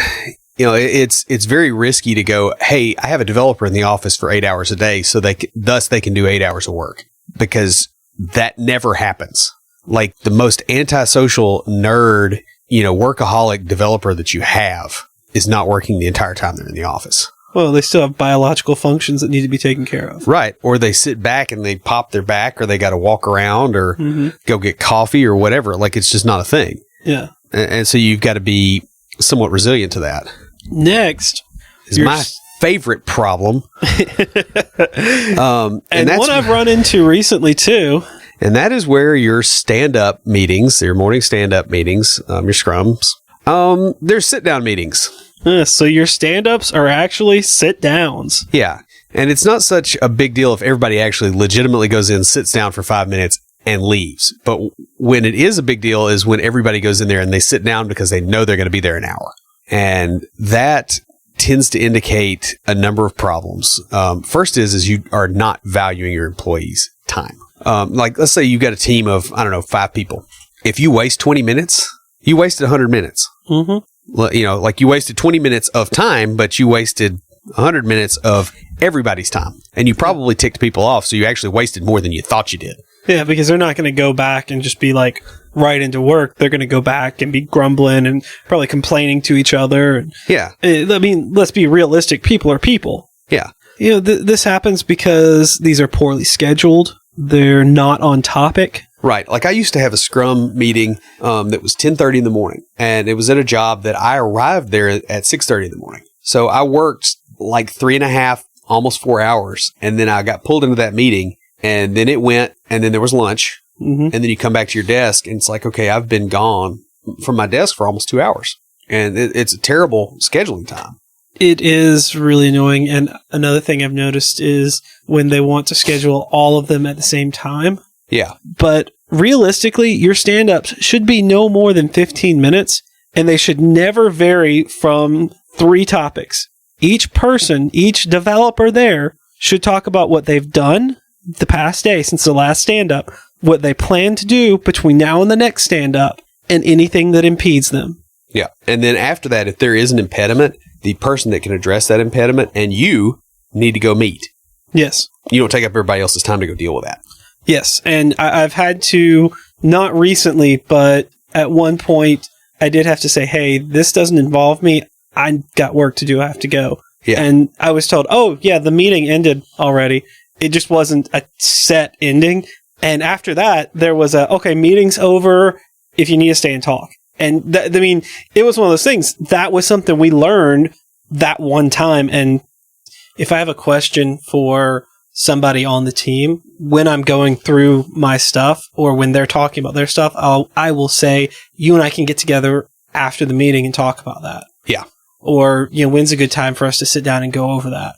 you know, it's very risky to go, hey, I have a developer in the office for 8 hours a day, so they can do 8 hours of work, because that never happens. Like, the most antisocial nerd, you know, workaholic developer that you have is not working the entire time they're in the office. Well, they still have biological functions that need to be taken care of. Right. Or they sit back and they pop their back, or they got to walk around or go get coffee or whatever. Like, it's just not a thing. Yeah. And so you've got to be somewhat resilient to that. Next is my favorite problem. and one I've run into recently too. And that is where your stand-up meetings, your morning stand-up meetings, your scrums, they're sit-down meetings. So your stand-ups are actually sit-downs. Yeah. And it's not such a big deal if everybody actually legitimately goes in, sits down for 5 minutes, and leaves. But when it is a big deal is when everybody goes in there and they sit down because they know they're going to be there an hour. And that tends to indicate a number of problems. First is you are not valuing your employees' time. Like, let's say you got a team of, 5 people. If you waste 20 minutes, you wasted 100 minutes. Mm-hmm. You know, like, you wasted 20 minutes of time, but you wasted 100 minutes of everybody's time. And you probably ticked people off, so you actually wasted more than you thought you did. Yeah, because they're not going to go back and just be like right into work. They're going to go back and be grumbling and probably complaining to each other. Yeah. I mean, let's be realistic. People are people. Yeah. You know, this happens because these are poorly scheduled. They're not on topic. Right. Like, I used to have a Scrum meeting that was 10:30 in the morning, and it was at a job that I arrived there at 6:30 in the morning. So I worked like 3.5, almost 4 hours, and then I got pulled into that meeting, and then it went, and then there was lunch, and then you come back to your desk, and it's like, okay, I've been gone from my desk for almost 2 hours, and it's a terrible scheduling time. It is really annoying. And another thing I've noticed is when they want to schedule all of them at the same time. Yeah. But realistically, your stand-ups should be no more than 15 minutes, and they should never vary from 3 topics. Each person, each developer there should talk about what they've done the past day since the last stand-up, what they plan to do between now and the next stand-up, and anything that impedes them. Yeah. And then after that, if there is an impediment, the person that can address that impediment and you need to go meet. Yes. You don't take up everybody else's time to go deal with that. Yes. And I've had to, not recently, but at one point, I did have to say, hey, this doesn't involve me. I got work to do. I have to go. Yeah. And I was told, oh, yeah, the meeting ended already. It just wasn't a set ending. And after that, there was okay, meeting's over if you need to stay and talk. And I mean, it was one of those things. That was something we learned that one time. And if I have a question for somebody on the team, when I'm going through my stuff or when they're talking about their stuff, I will say, you and I can get together after the meeting and talk about that. Yeah. Or, when's a good time for us to sit down and go over that?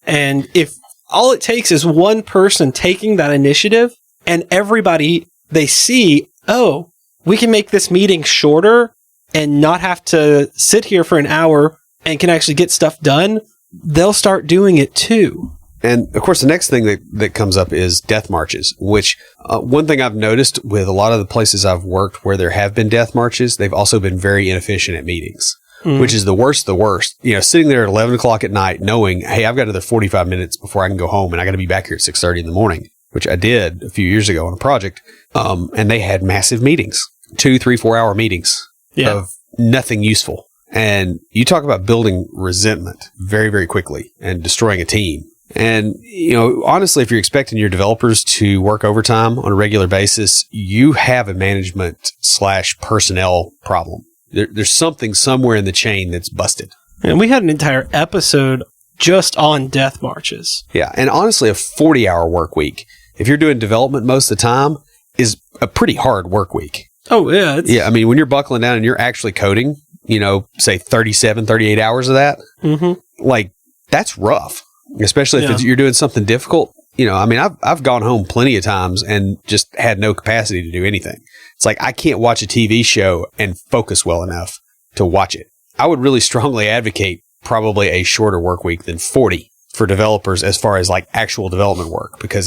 And if all it takes is one person taking that initiative and everybody, they see, oh, we can make this meeting shorter and not have to sit here for an hour and can actually get stuff done, they'll start doing it too. And of course, the next thing that comes up is death marches, which one thing I've noticed with a lot of the places I've worked where there have been death marches, they've also been very inefficient at meetings, which is the worst. Sitting there at 11 o'clock at night knowing, hey, I've got another 45 minutes before I can go home and I got to be back here at 6:30 in the morning, which I did a few years ago on a project. And they had massive meetings, 2, 3, 4 hour meetings of nothing useful. And you talk about building resentment very, very quickly and destroying a team. And, honestly, if you're expecting your developers to work overtime on a regular basis, you have a management/personnel problem. There's something somewhere in the chain that's busted. And we had an entire episode just on death marches. Yeah. And honestly, a 40-hour work week, if you're doing development most of the time, is a pretty hard work week. Oh, yeah. Yeah. I mean, when you're buckling down and you're actually coding, say 37, 38 hours of that, that's rough. Especially if you're doing something difficult. I've gone home plenty of times and just had no capacity to do anything. It's like I can't watch a TV show and focus well enough to watch it. I would really strongly advocate probably a shorter work week than 40 for developers as far as like actual development work, because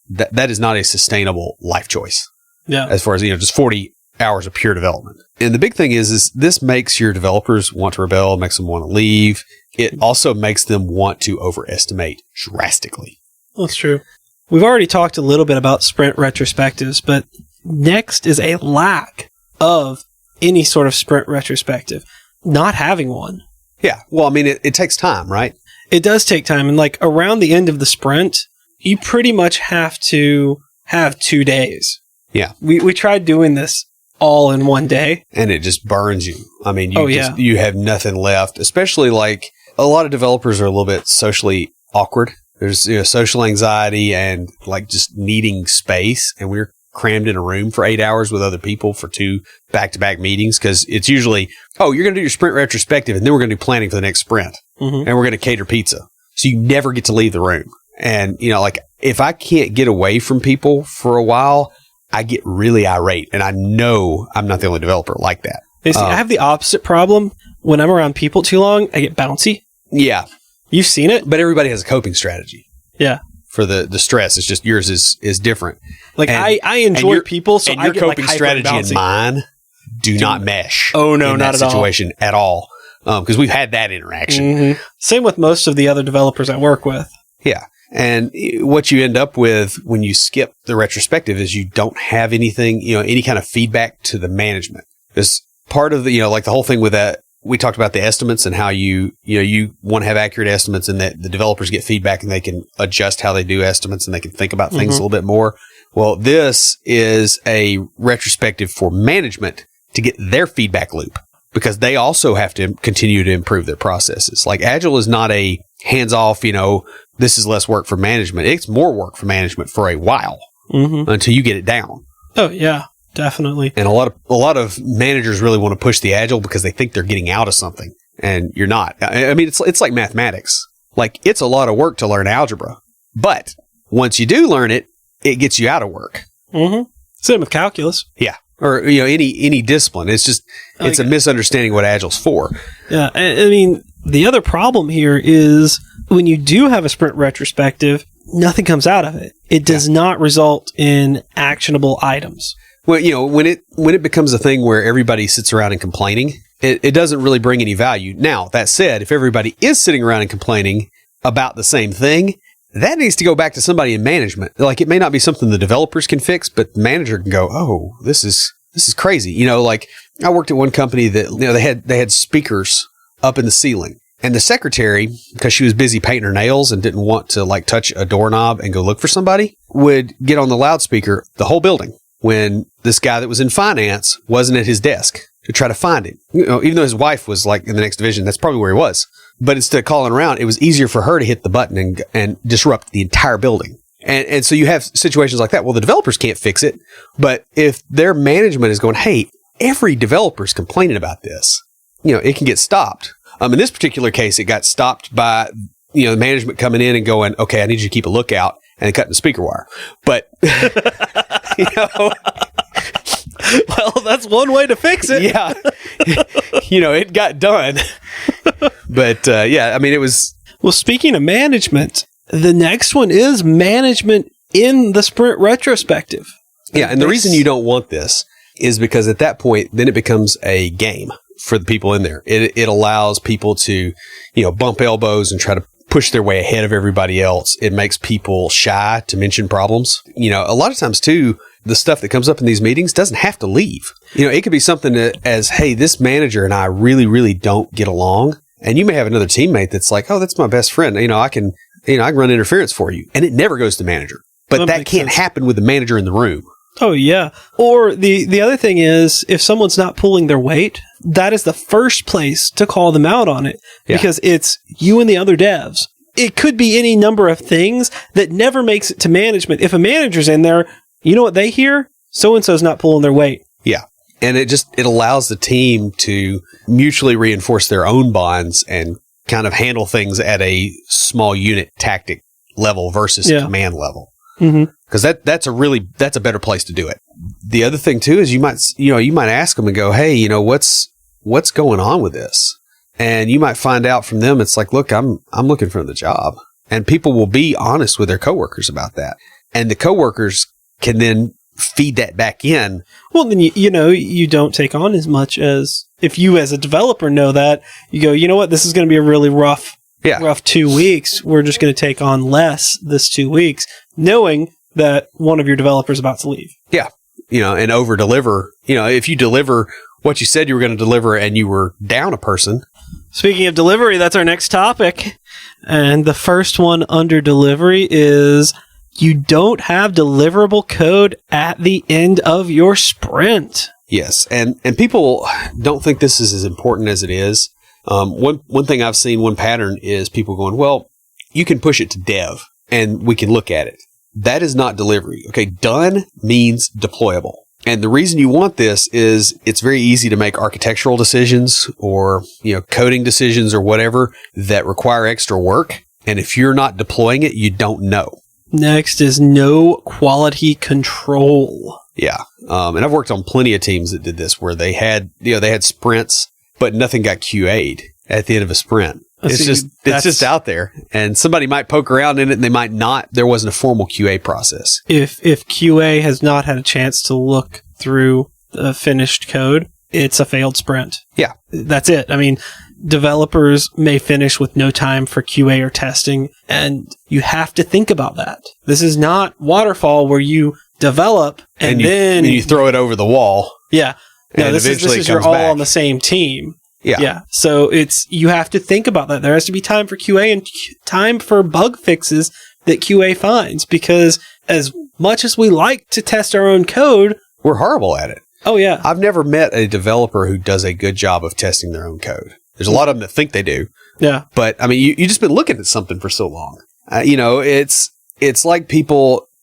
that is not a sustainable life choice. Yeah. As far as, just 40 hours of pure development. And the big thing is this makes your developers want to rebel, makes them want to leave. It also makes them want to overestimate drastically. That's true. We've already talked a little bit about sprint retrospectives, but next is a lack of any sort of sprint retrospective. Not having one. Yeah. Well, it takes time, right? It does take time. And around the end of the sprint, you pretty much have to have 2 days. Yeah. We tried doing this all in one day. And it just burns you. You you have nothing left, especially a lot of developers are a little bit socially awkward. There's social anxiety and just needing space. And we're crammed in a room for 8 hours with other people for 2 back-to-back meetings, because it's usually, you're going to do your sprint retrospective and then we're going to do planning for the next sprint. And we're going to cater pizza. So you never get to leave the room. And, if I can't get away from people for a while, I get really irate. And I know I'm not the only developer like that. I have the opposite problem. When I'm around people too long, I get bouncy. Yeah. You've seen it? But everybody has a coping strategy. Yeah. For the stress. It's just yours is different. I enjoy people, so I your get coping strategy and mine do not mesh. Oh, no, in not that at situation at all. Because we've had that interaction. Mm-hmm. Same with most of the other developers I work with. Yeah. And what you end up with when you skip the retrospective is you don't have anything, any kind of feedback to the management. Because part of the, the whole thing with that, we talked about the estimates and how you want to have accurate estimates and that the developers get feedback and they can adjust how they do estimates and they can think about things a little bit more. Well, this is a retrospective for management to get their feedback loop, because they also have to continue to improve their processes. Agile is not a hands-off, this is less work for management. It's more work for management for a while until you get it down. Oh, yeah, definitely. And a lot of managers really want to push the Agile because they think they're getting out of something, and you're not. It's like mathematics. It's a lot of work to learn algebra, but once you do learn it, it gets you out of work. Mm-hmm. Same with calculus. Yeah. Or, any discipline. It's just, it's a misunderstanding what Agile's for. Yeah. The other problem here is when you do have a sprint retrospective, nothing comes out of it. It does not result in actionable items. Well, when it becomes a thing where everybody sits around and complaining, it doesn't really bring any value. Now, that said, if everybody is sitting around and complaining about the same thing, that needs to go back to somebody in management. It may not be something the developers can fix, but the manager can go, oh, this is crazy. I worked at one company that, they had speakers up in the ceiling, and the secretary, because she was busy painting her nails and didn't want to touch a doorknob and go look for somebody, would get on the loudspeaker the whole building when this guy that was in finance wasn't at his desk. to try to find him. Even though his wife was like in the next division, that's probably where he was. But instead of calling around, it was easier for her to hit the button and disrupt the entire building. And so you have situations like that. Well, the developers can't fix it, but if their management is going, hey, every developer is complaining about this, it can get stopped. In this particular case, it got stopped by, the management coming in and going, okay, I need you to keep a lookout, and cutting the speaker wire. But, well, that's one way to fix it. Yeah. It got done. But, it was. Well, speaking of management, the next one is management in the sprint retrospective. Yeah. And the reason you don't want this is because at that point, then it becomes a game for the people in there. It allows people to, bump elbows and try to push their way ahead of everybody else. It makes people shy to mention problems. A lot of times too, the stuff that comes up in these meetings doesn't have to leave. It could be something as, hey, this manager and I really, really don't get along. And you may have another teammate that's like, oh, that's my best friend. I can run interference for you. And it never goes to manager. But that can't happen with the manager in the room. Oh, yeah. Or the other thing is, if someone's not pulling their weight, that is the first place to call them out on it. Yeah. Because it's you and the other devs. It could be any number of things that never makes it to management. If a manager's in there, you know what they hear? So-and-so's not pulling their weight. Yeah. And it allows the team to mutually reinforce their own bonds and kind of handle things at a small unit tactic level versus command level. Because that's a better place to do it. The other thing too is you might ask them and go, hey, what's going on with this? And you might find out from them, it's like, look, I'm looking for the job. And people will be honest with their coworkers about that. And the coworkers can then feed that back in. Well, then, you don't take on as much as if you as a developer know that. You go, you know what, this is going to be a really rough 2 weeks. We're just going to take on less this 2 weeks, knowing that one of your developers is about to leave. Yeah. And over deliver. If you deliver what you said you were going to deliver and you were down a person. Speaking of delivery, that's our next topic. And the first one under delivery is you don't have deliverable code at the end of your sprint. Yes. And people don't think this is as important as it is. One thing I've seen, one pattern is people going, well, you can push it to dev and we can look at it. That is not delivery. Okay. Done means deployable. And the reason you want this is it's very easy to make architectural decisions or, coding decisions or whatever that require extra work. And if you're not deploying it, you don't know. Next is no quality control. Yeah. And I've worked on plenty of teams that did this where they had sprints, but nothing got QA'd at the end of a sprint. It's just out there, and somebody might poke around in it and they might not. There wasn't a formal QA process. If QA has not had a chance to look through the finished code, it's a failed sprint. Yeah. That's it. I mean, developers may finish with no time for QA or testing, and you have to think about that. This is not waterfall where you develop and then you throw it over the wall. Yeah. No, this is you're all on the same team. Yeah. Yeah. So you have to think about that. There has to be time for QA and time for bug fixes that QA finds, because as much as we like to test our own code, we're horrible at it. Oh, yeah. I've never met a developer who does a good job of testing their own code. There's a lot of them that think they do. Yeah. But I mean, you just been looking at something for so long. It's like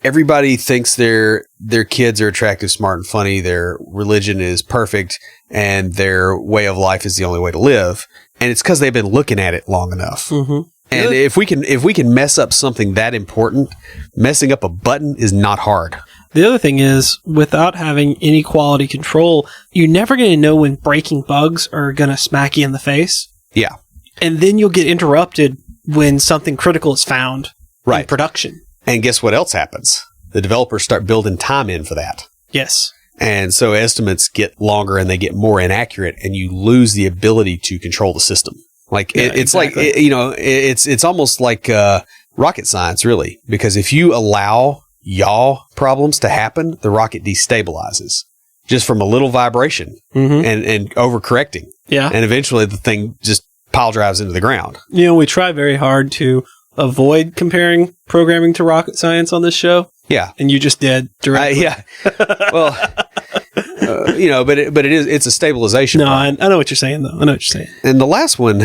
everybody thinks their kids are attractive, smart, and funny. Their religion is perfect, and their way of life is the only way to live. And it's because they've been looking at it long enough. Mm-hmm. And if we can mess up something that important, messing up a button is not hard. The other thing is, without having any quality control, you're never going to know when breaking bugs are going to smack you in the face. Yeah. And then you'll get interrupted when something critical is found in production. And guess what else happens? The developers start building time in for that. Yes. And so estimates get longer and they get more inaccurate, and you lose the ability to control the system. It's almost like rocket science, really, because if you allow yaw problems to happen, the rocket destabilizes just from a little vibration and overcorrecting. Yeah. And eventually the thing just pile drives into the ground. We try very hard to avoid comparing programming to rocket science on this show. Yeah. And you just did directly. Yeah. Well, but it's a stabilization. No, I know what you're saying, though. I know what you're saying. And the last one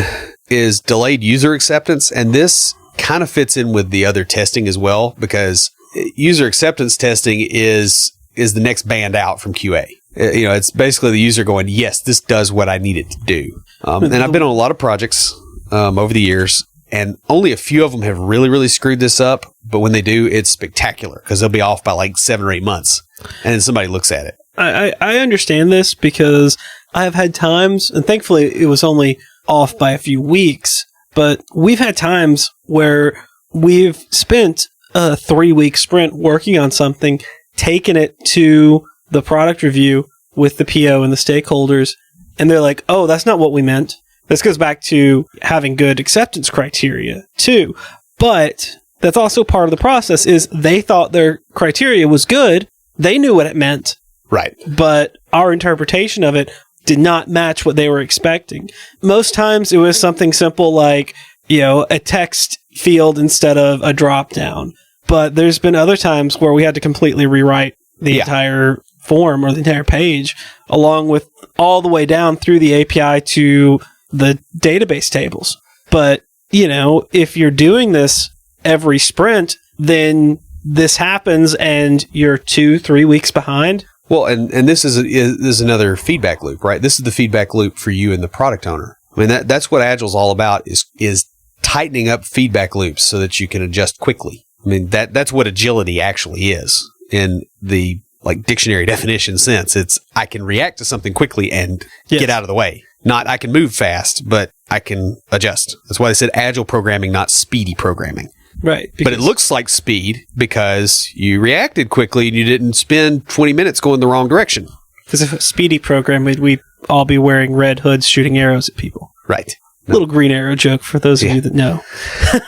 is delayed user acceptance. And this kind of fits in with the other testing as well, because user acceptance testing is the next band out from QA. It's basically the user going, yes, this does what I need it to do. And I've been on a lot of projects over the years, and only a few of them have really, really screwed this up. But when they do, it's spectacular because they'll be off by like 7 or 8 months. And then somebody looks at it. I understand this because I've had times, and thankfully it was only off by a few weeks, but we've had times where we've spent a 3-week sprint working on something, taken it to the product review with the PO and the stakeholders, and they're like, oh, that's not what we meant. This goes back to having good acceptance criteria too. But that's also part of the process is they thought their criteria was good. They knew what it meant. Right. But our interpretation of it did not match what they were expecting. Most times it was something simple like, a text field instead of a drop down. But there's been other times where we had to completely rewrite the entire form or the entire page, along with all the way down through the API to the database tables. But, if you're doing this every sprint, then this happens and you're 2-3 weeks behind. Well, and this is another feedback loop, right? This is the feedback loop for you and the product owner. I mean, that's what Agile's all about is tightening up feedback loops so that you can adjust quickly. I mean, that's what agility actually is in the dictionary definition sense. It's I can react to something quickly and get out of the way. Not I can move fast, but I can adjust. That's why they said agile programming, not speedy programming. Right. But it looks like speed because you reacted quickly and you didn't spend 20 minutes going the wrong direction. Because if a speedy program, we'd all be wearing red hoods shooting arrows at people. Right. Little green arrow joke for those of you that know.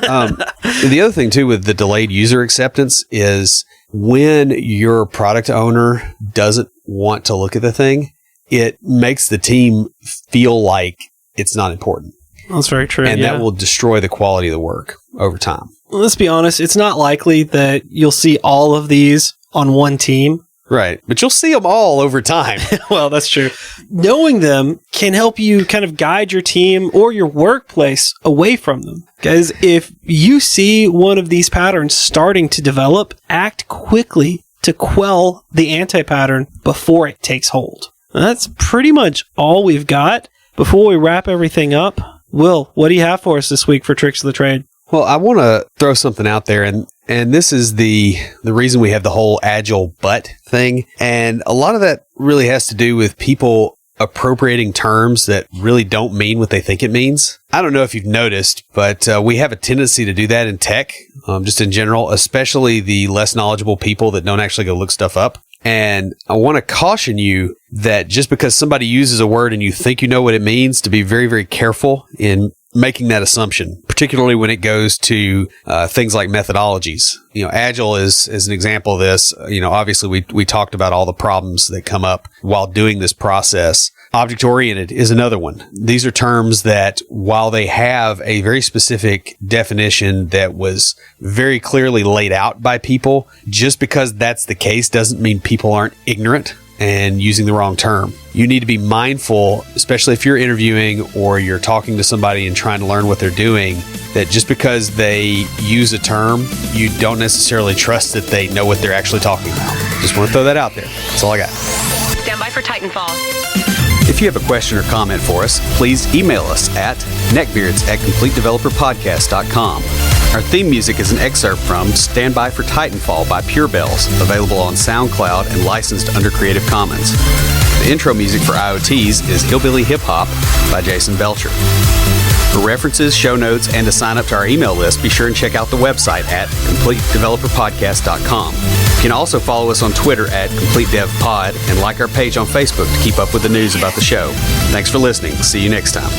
The other thing, too, with the delayed user acceptance is when your product owner doesn't want to look at the thing, it makes the team feel like it's not important. That's very true. And that will destroy the quality of the work over time. Let's be honest, it's not likely that you'll see all of these on one team. Right. But you'll see them all over time. Well, that's true. Knowing them can help you kind of guide your team or your workplace away from them. Guys, if you see one of these patterns starting to develop, act quickly to quell the anti-pattern before it takes hold. That's pretty much all we've got. Before we wrap everything up, Will, what do you have for us this week for Tricks of the Trade? Well, I want to throw something out there, and this is the reason we have the whole agile but thing. And a lot of that really has to do with people appropriating terms that really don't mean what they think it means. I don't know if you've noticed, but we have a tendency to do that in tech, just in general, especially the less knowledgeable people that don't actually go look stuff up. And I want to caution you that just because somebody uses a word and you think you know what it means, to be very, very careful in making that assumption, particularly when it goes to things like methodologies. Agile is an example of this. Obviously we talked about all the problems that come up while doing this process. Object-oriented is another one. These are terms that, while they have a very specific definition that was very clearly laid out by people, just because that's the case doesn't mean people aren't ignorant and using the wrong term. You need to be mindful, especially if you're interviewing or you're talking to somebody and trying to learn what they're doing, that just because they use a term, you don't necessarily trust that they know what they're actually talking about. Just want to throw that out there. That's all I got. Stand by for Titanfall. If you have a question or comment for us, please email us at neckbeards@completedeveloperpodcast.com. Our theme music is an excerpt from Stand By for Titanfall by Pure Bells, available on SoundCloud and licensed under Creative Commons. The intro music for IoTs is Hillbilly Hip Hop by Jason Belcher. For references, show notes, and to sign up to our email list, be sure and check out the website at CompleteDeveloperPodcast.com. You can also follow us on Twitter at CompleteDevPod and like our page on Facebook to keep up with the news about the show. Thanks for listening. See you next time.